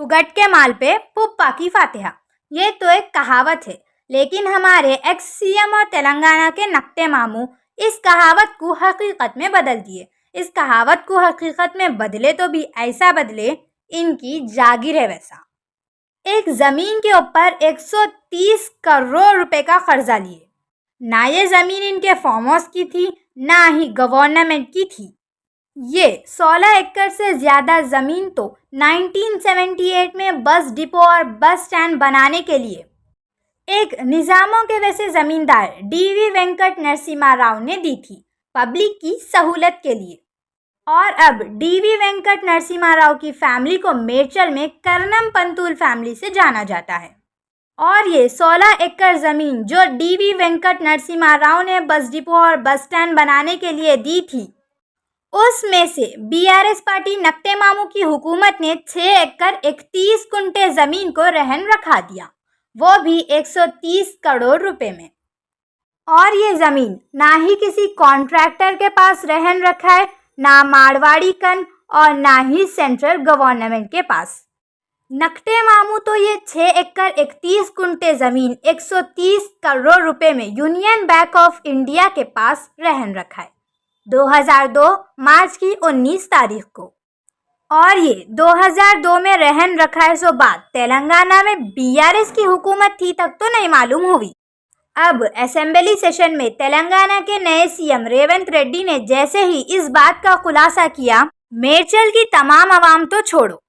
फुगट के माल पे पुप्पा की फातिहा। ये तो एक कहावत है, लेकिन हमारे एक्स सीएम और तेलंगाना के नक्टे मामू इस कहावत को हकीकत में बदल दिए। इस कहावत को हकीकत में बदले तो भी ऐसा बदले इनकी जागीर है वैसा। एक जमीन के ऊपर 130 करोड़ रुपए का कर्जा लिए। ना ये जमीन इनके फार्म हाउस की थी, ना ही गवर्नमेंट की थी। ये 16 एकड़ से ज़्यादा ज़मीन तो 1978 में बस डिपो और बस स्टैंड बनाने के लिए एक निज़ामों के वैसे ज़मींदार डीवी वेंकट नरसिम्हा राव ने दी थी, पब्लिक की सहूलत के लिए। और अब डीवी वेंकट नरसिम्हा राव की फैमिली को मेरचल में कर्नम पंतुल फैमिली से जाना जाता है। और ये 16 एकड़ ज़मीन जो डीवी वेंकट नरसिम्हा राव ने बस डिपो और बस स्टैंड बनाने के लिए दी थी, उसमें से बीआरएस पार्टी नक्टे मामू की हुकूमत ने 6 एकड़ 31 कुंटे ज़मीन को रहन रखा दिया, वो भी 130 करोड़ रुपए में। और ये ज़मीन ना ही किसी कॉन्ट्रैक्टर के पास रहन रखा है, ना मारवाड़ी कन और ना ही सेंट्रल गवर्नमेंट के पास। नक्टे मामू तो ये 6 एकड़ 31 कुंटे ज़मीन 130 करोड़ रुपए में यूनियन बैंक ऑफ इंडिया के पास रहन रखा है 2002 मार्च की 19 तारीख को। और ये 2002 में रहन रखा है सो बात तेलंगाना में बीआरएस की हुकूमत थी तक तो नहीं मालूम हुई। अब असेंबली सेशन में तेलंगाना के नए सीएम रेवंत रेड्डी ने जैसे ही इस बात का खुलासा किया, मेरचल की तमाम आवाम तो छोड़ो,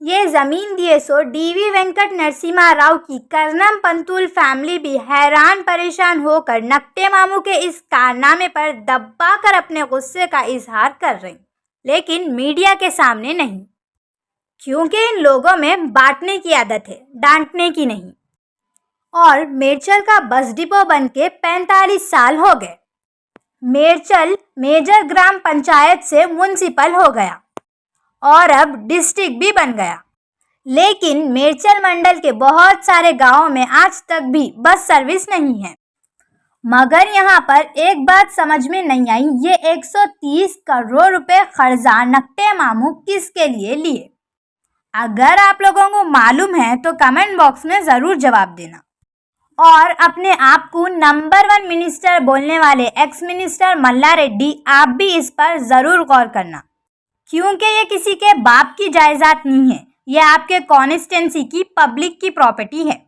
ये ज़मीन दिए सो डीवी वेंकट नरसिम्हा राव की कर्नम पंतुल फैमिली भी हैरान परेशान होकर नक्टे मामू के इस कारनामे पर दबा कर अपने गुस्से का इजहार कर रही, लेकिन मीडिया के सामने नहीं, क्योंकि इन लोगों में बांटने की आदत है, डांटने की नहीं। और मेरचल का बस डिपो बन के 45 साल हो गए। मेरचल मेजर ग्राम पंचायत से म्युनिसिपल हो गया और अब डिस्ट्रिक्ट भी बन गया, लेकिन मेरचल मंडल के बहुत सारे गांवों में आज तक भी बस सर्विस नहीं है। मगर यहाँ पर एक बात समझ में नहीं आई, ये 130 करोड़ रुपए कर्जा नक्टे मामू किसके लिए लिए? अगर आप लोगों को मालूम है तो कमेंट बॉक्स में ज़रूर जवाब देना। और अपने आप को नंबर 1 मिनिस्टर बोलने वाले एक्स मिनिस्टर मल्ला रेड्डी, आप भी इस पर ज़रूर गौर करना, क्योंकि ये किसी के बाप की जायदाद नहीं है, ये आपके कॉन्स्टिट्यूएंसी की पब्लिक की प्रॉपर्टी है।